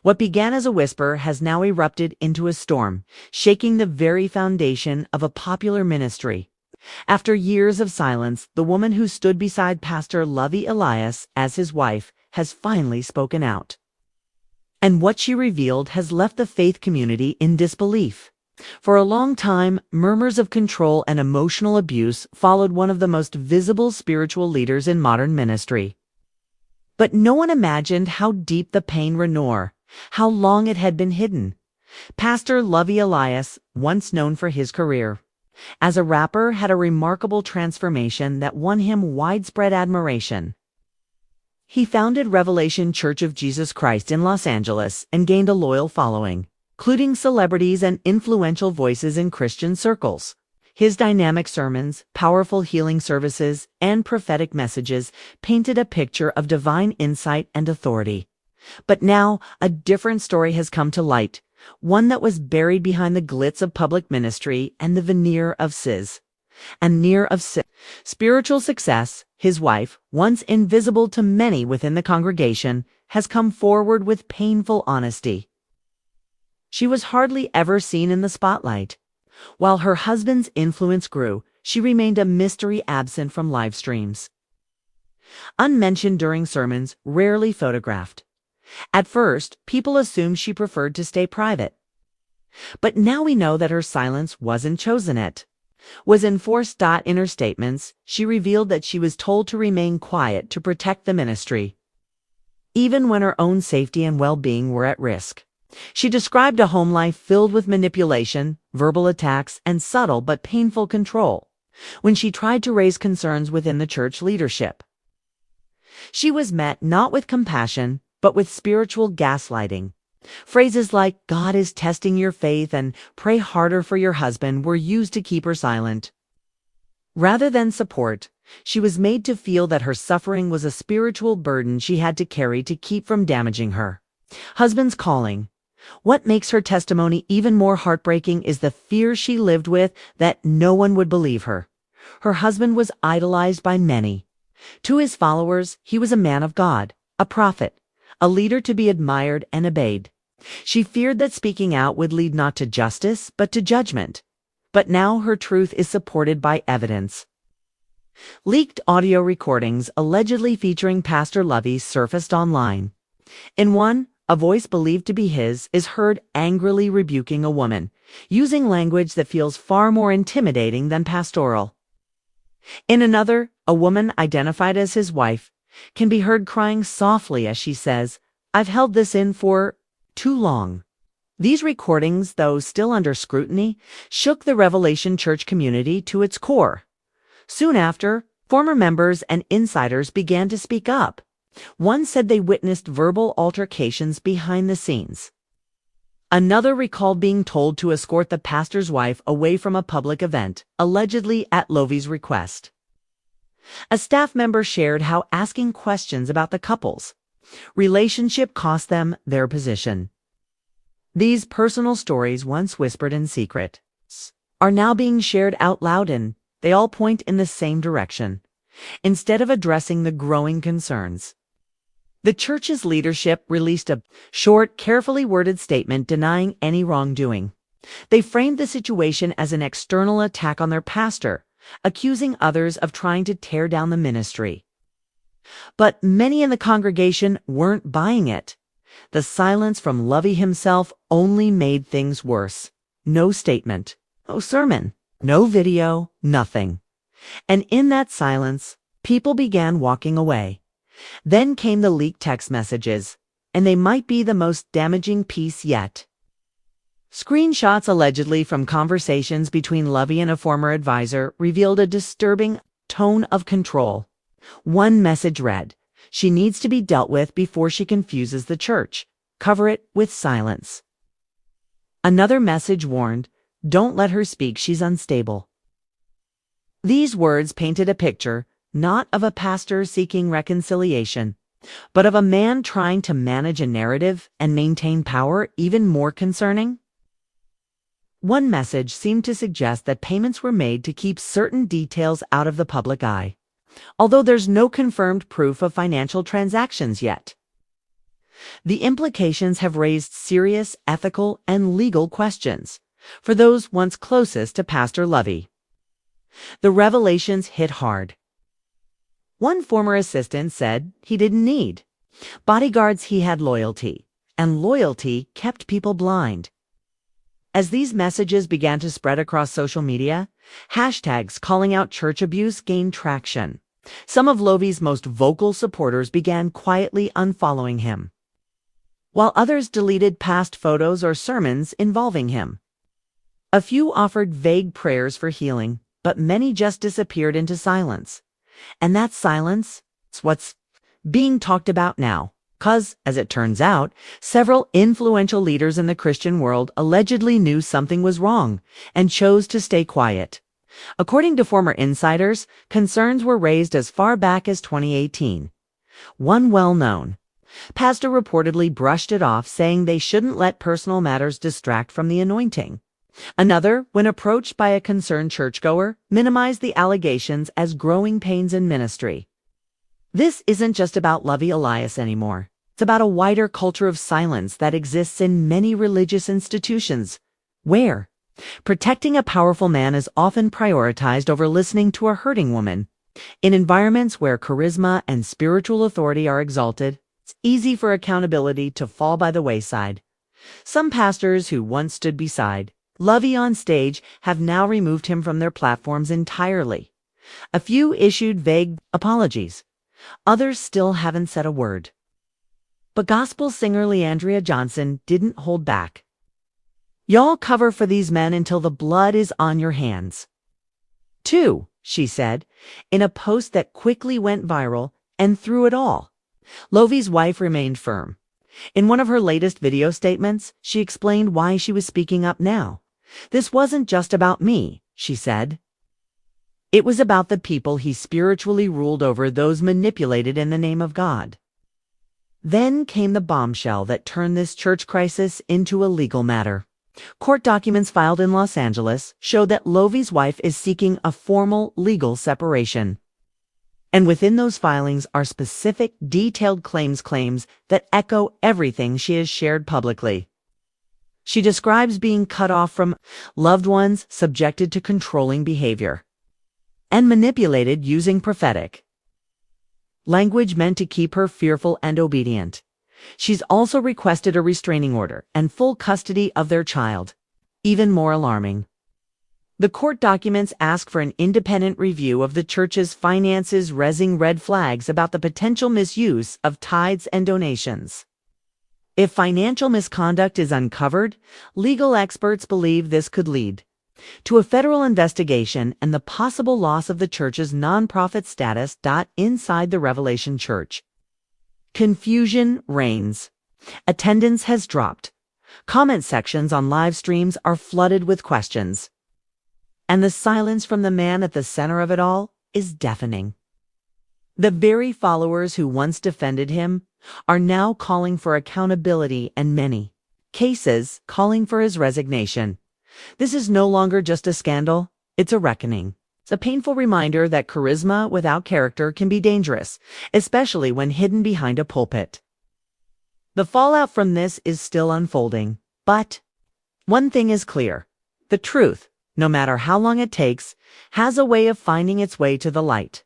What began as a whisper has now erupted into a storm, shaking the very foundation of a popular ministry. After years of silence, the woman who stood beside Pastor Lovy Elias as his wife has finally spoken out. And what she revealed has left the faith community in disbelief. For a long time, murmurs of control and emotional abuse followed one of the most visible spiritual leaders in modern ministry. But no one imagined how deep the pain ran, how long it had been hidden. Pastor Lovy Elias, once known for his career as a rapper, had a remarkable transformation that won him widespread admiration. He founded Revelation Church of Jesus Christ in Los Angeles and gained a loyal following, including celebrities and influential voices in Christian circles. His dynamic sermons, powerful healing services, and prophetic messages painted a picture of divine insight and authority. But now, a different story has come to light, one that was buried behind the glitz of public ministry and the veneer of spiritual success. His wife, once invisible to many within the congregation, has come forward with painful honesty. She was hardly ever seen in the spotlight. While her husband's influence grew, she remained a mystery, absent from live streams. Unmentioned during sermons, rarely photographed. At first, people assumed she preferred to stay private. But now we know that her silence wasn't chosen, it was enforced. In her statements, she revealed that she was told to remain quiet to protect the ministry, even when her own safety and well-being were at risk. She described a home life filled with manipulation, verbal attacks, and subtle but painful control. When she tried to raise concerns within the church leadership, she was met not with compassion, but with spiritual gaslighting. Phrases like, "God is testing your faith," and "pray harder for your husband" were used to keep her silent. Rather than support, she was made to feel that her suffering was a spiritual burden she had to carry to keep from damaging her husband's calling. What makes her testimony even more heartbreaking is the fear she lived with that no one would believe her. Her husband was idolized by many. To his followers, he was a man of God, a prophet, a leader to be admired and obeyed. She feared that speaking out would lead not to justice, but to judgment. But now her truth is supported by evidence. Leaked audio recordings allegedly featuring Pastor Lovy surfaced online. In one, a voice believed to be his is heard angrily rebuking a woman, using language that feels far more intimidating than pastoral. In another, a woman identified as his wife can be heard crying softly as she says, "I've held this in for too long." These recordings, though still under scrutiny, shook the Revelation Church community to its core. Soon after, former members and insiders began to speak up. One said they witnessed verbal altercations behind the scenes. Another recalled being told to escort the pastor's wife away from a public event, allegedly at Lovy's request. A staff member shared how asking questions about the couple's relationship cost them their position. These personal stories, once whispered in secret, are now being shared out loud, and they all point in the same direction. Instead of addressing the growing concerns, the church's leadership released a short, carefully worded statement denying any wrongdoing. They framed the situation as an external attack on their pastor, accusing others of trying to tear down the ministry. But many in the congregation weren't buying it. The silence from Lovy himself only made things worse. No statement, no sermon, no video, nothing. And in that silence, people began walking away. Then came the leaked text messages, and they might be the most damaging piece yet. Screenshots allegedly from conversations between Lovy and a former advisor revealed a disturbing tone of control. One message read, "She needs to be dealt with before she confuses the church. Cover it with silence." Another message warned, "Don't let her speak, she's unstable." These words painted a picture, not of a pastor seeking reconciliation, but of a man trying to manage a narrative and maintain power. Even more concerning, one message seemed to suggest that payments were made to keep certain details out of the public eye, although there's no confirmed proof of financial transactions yet. The implications have raised serious ethical and legal questions for those once closest to Pastor Lovy. The revelations hit hard. One former assistant said he didn't need bodyguards, he had loyalty, and loyalty kept people blind. As these messages began to spread across social media, hashtags calling out church abuse gained traction. Some of Lovy's most vocal supporters began quietly unfollowing him, while others deleted past photos or sermons involving him. A few offered vague prayers for healing, but many just disappeared into silence. And that silence is what's being talked about now, because, as it turns out, several influential leaders in the Christian world allegedly knew something was wrong and chose to stay quiet. According to former insiders, concerns were raised as far back as 2018. One well-known pastor reportedly brushed it off, saying they shouldn't let personal matters distract from the anointing. Another, when approached by a concerned churchgoer, minimized the allegations as growing pains in ministry. This isn't just about Lovy Elias anymore. It's about a wider culture of silence that exists in many religious institutions, where protecting a powerful man is often prioritized over listening to a hurting woman. In environments where charisma and spiritual authority are exalted, it's easy for accountability to fall by the wayside. Some pastors who once stood beside Lovy on stage have now removed him from their platforms entirely. A few issued vague apologies. Others still haven't said a word. But gospel singer Leandria Johnson didn't hold back. "Y'all cover for these men until the blood is on your hands." Two, she said, in a post that quickly went viral, and through it all, Lovy's wife remained firm. In one of her latest video statements, she explained why she was speaking up now. "This wasn't just about me," she said. "It was about the people he spiritually ruled over, those manipulated in the name of God." Then came the bombshell that turned this church crisis into a legal matter. Court documents filed in Los Angeles show that Lovy's wife is seeking a formal legal separation. And within those filings are specific, detailed claims that echo everything she has shared publicly. She describes being cut off from loved ones, subjected to controlling behavior, and manipulated using prophetic language meant to keep her fearful and obedient. She's also requested a restraining order and full custody of their child. Even more alarming, the court documents ask for an independent review of the church's finances, raising red flags about the potential misuse of tithes and donations. If financial misconduct is uncovered, legal experts believe this could lead to a federal investigation and the possible loss of the church's nonprofit status. Inside the Revelation Church, confusion reigns. Attendance has dropped. Comment sections on live streams are flooded with questions. And the silence from the man at the center of it all is deafening. The very followers who once defended him are now calling for accountability, and many cases calling for his resignation. This is no longer just a scandal, it's a reckoning. It's a painful reminder that charisma without character can be dangerous, especially when hidden behind a pulpit. The fallout from this is still unfolding, but one thing is clear: the truth, no matter how long it takes, has a way of finding its way to the light.